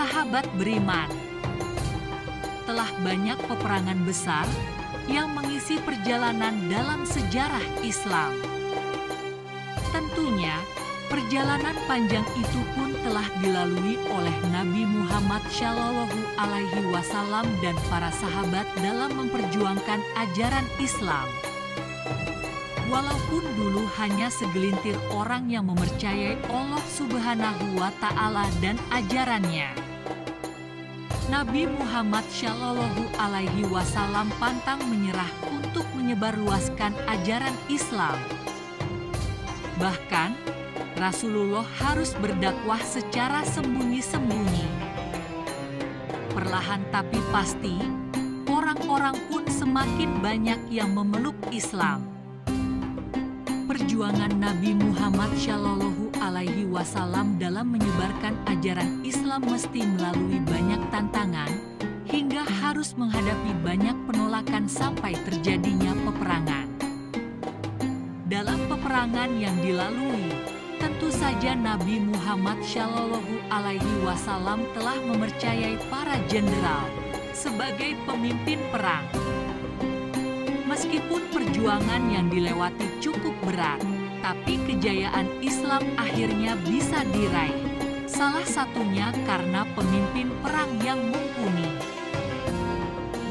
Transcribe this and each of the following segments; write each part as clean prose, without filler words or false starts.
sahabat beriman, telah banyak peperangan besar yang mengisi perjalanan dalam sejarah Islam. Tentunya, perjalanan panjang itu pun telah dilalui oleh Nabi Muhammad Shallallahu Alaihi Wasallam dan para sahabat dalam memperjuangkan ajaran Islam. Walaupun dulu hanya segelintir orang yang mempercayai Allah Subhanahu wa Ta'ala dan ajarannya, Nabi Muhammad Shallallahu Alaihi Wasallam pantang menyerah untuk menyebarluaskan ajaran Islam. Bahkan, Rasulullah harus berdakwah secara sembunyi-sembunyi. Perlahan tapi pasti, orang-orang pun semakin banyak yang memeluk Islam. Perjuangan Nabi Muhammad Shallallahu Alaihi Wasallam dalam menyebarkan ajaran Islam mesti melalui banyak tantangan, hingga harus menghadapi banyak penolakan sampai terjadinya peperangan. Dalam peperangan yang dilalui, tentu saja Nabi Muhammad Shallallahu Alaihi Wasallam telah mempercayai para jenderal sebagai pemimpin perang. Meskipun perjuangan yang dilewati cukup berat, tapi kejayaan Islam akhirnya bisa diraih. Salah satunya karena pemimpin perang yang mumpuni.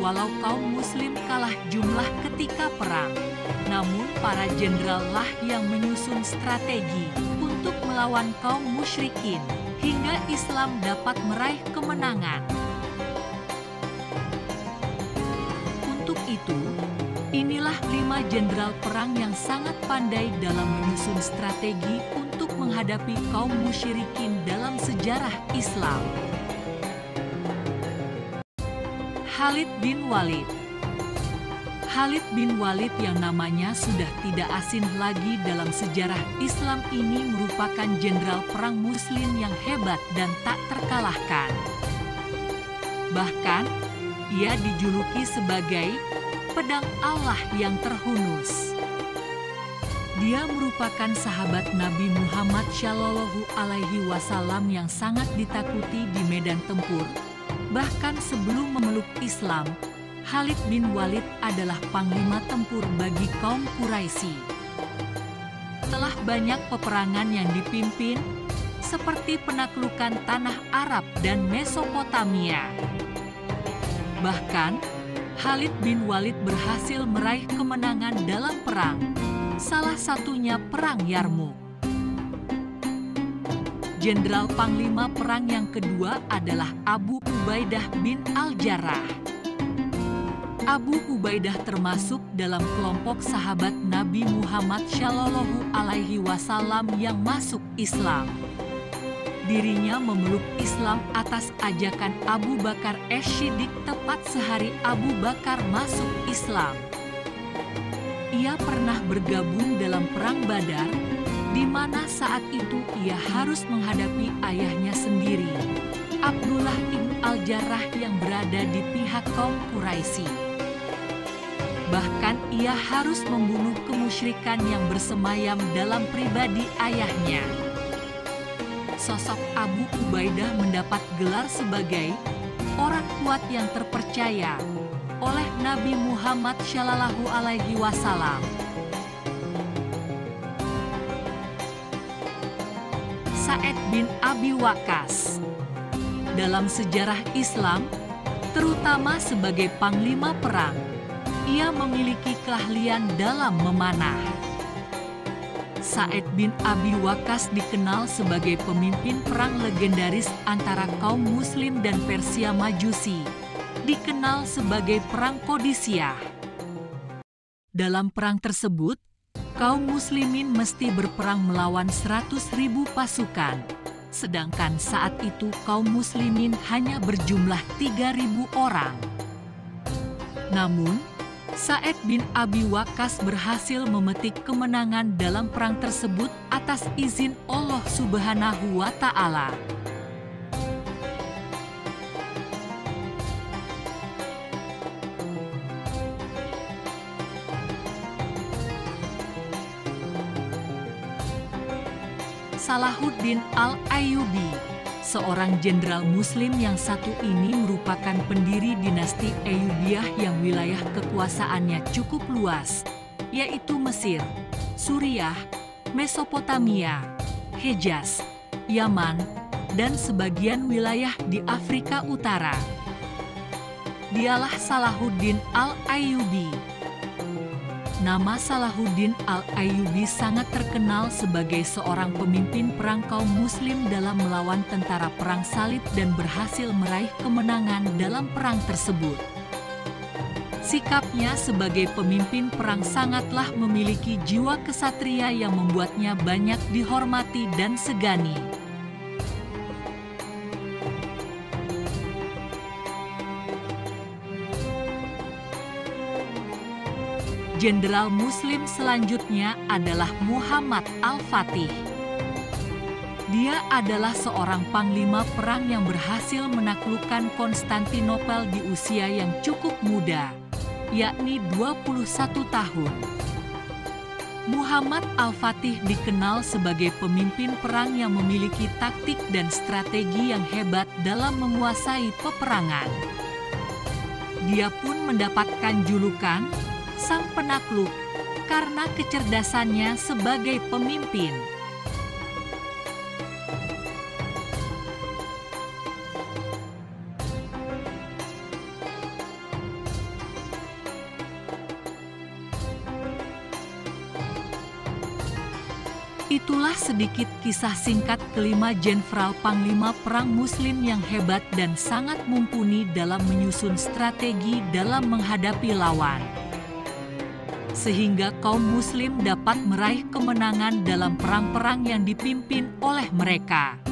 Walau kaum muslim kalah jumlah ketika perang, namun para jenderal lah yang menyusun strategi untuk melawan kaum musyrikin, hingga Islam dapat meraih kemenangan. Untuk itu, inilah 5 jenderal perang yang sangat pandai dalam menyusun strategi untuk menghadapi kaum musyrikin dalam sejarah Islam. Khalid bin Walid. Khalid bin Walid yang namanya sudah tidak asing lagi dalam sejarah Islam ini merupakan jenderal perang muslim yang hebat dan tak terkalahkan. Bahkan, ia dijuluki sebagai pedang Allah yang terhunus. Dia merupakan sahabat Nabi Muhammad Shallallahu Alaihi Wasallam yang sangat ditakuti di medan tempur. Bahkan sebelum memeluk Islam, Khalid bin Walid adalah panglima tempur bagi kaum Quraisy. Telah banyak peperangan yang dipimpin, seperti penaklukan tanah Arab dan Mesopotamia. Bahkan, Khalid bin Walid berhasil meraih kemenangan dalam perang, salah satunya Perang Yarmuk. Jenderal Panglima Perang yang kedua adalah Abu Ubaidah bin Al-Jarrah. Abu Ubaidah termasuk dalam kelompok sahabat Nabi Muhammad Shallallahu Alaihi Wasallam yang masuk Islam. Dirinya memeluk Islam atas ajakan Abu Bakar As-Siddiq tepat sehari Abu Bakar masuk Islam. Ia pernah bergabung dalam Perang Badar, di mana saat itu ia harus menghadapi ayahnya sendiri, Abdullah ibn Al-Jarrah yang berada di pihak kaum Quraisy. Bahkan ia harus membunuh kemusyrikan yang bersemayam dalam pribadi ayahnya. Sosok Abu Ubaidah mendapat gelar sebagai orang kuat yang terpercaya oleh Nabi Muhammad Shallallahu Alaihi Wasallam. Sa'ad bin Abi Waqqas. Dalam sejarah Islam, terutama sebagai panglima perang, ia memiliki keahlian dalam memanah. Sa'ad bin Abi Waqqas dikenal sebagai pemimpin perang legendaris antara kaum Muslim dan Persia Majusi, dikenal sebagai Perang Qadisiyah. Dalam perang tersebut, kaum muslimin mesti berperang melawan 100.000 pasukan, sedangkan saat itu kaum muslimin hanya berjumlah 3.000 orang. Namun, Sa'ad bin Abi Waqqas berhasil memetik kemenangan dalam perang tersebut atas izin Allah Subhanahu wa Ta'ala. Salahuddin Al-Ayyubi. seorang jenderal Muslim yang satu ini merupakan pendiri dinasti Ayyubiyah yang wilayah kekuasaannya cukup luas, yaitu Mesir, Suriah, Mesopotamia, Hejaz, Yaman, dan sebagian wilayah di Afrika Utara. Dialah Salahuddin Al-Ayyubi. Nama Salahuddin Al-Ayyubi sangat terkenal sebagai seorang pemimpin perang kaum Muslim dalam melawan tentara perang salib dan berhasil meraih kemenangan dalam perang tersebut. Sikapnya sebagai pemimpin perang sangatlah memiliki jiwa kesatria yang membuatnya banyak dihormati dan segani. Jenderal Muslim selanjutnya adalah Muhammad Al-Fatih. Dia adalah seorang panglima perang yang berhasil menaklukkan Konstantinopel di usia yang cukup muda, yakni 21 tahun. Muhammad Al-Fatih dikenal sebagai pemimpin perang yang memiliki taktik dan strategi yang hebat dalam menguasai peperangan. Dia pun mendapatkan julukan Sang Penakluk karena kecerdasannya sebagai pemimpin. Itulah sedikit kisah singkat kelima jenderal panglima perang Muslim yang hebat dan sangat mumpuni dalam menyusun strategi dalam menghadapi lawan, sehingga kaum Muslim dapat meraih kemenangan dalam perang-perang yang dipimpin oleh mereka.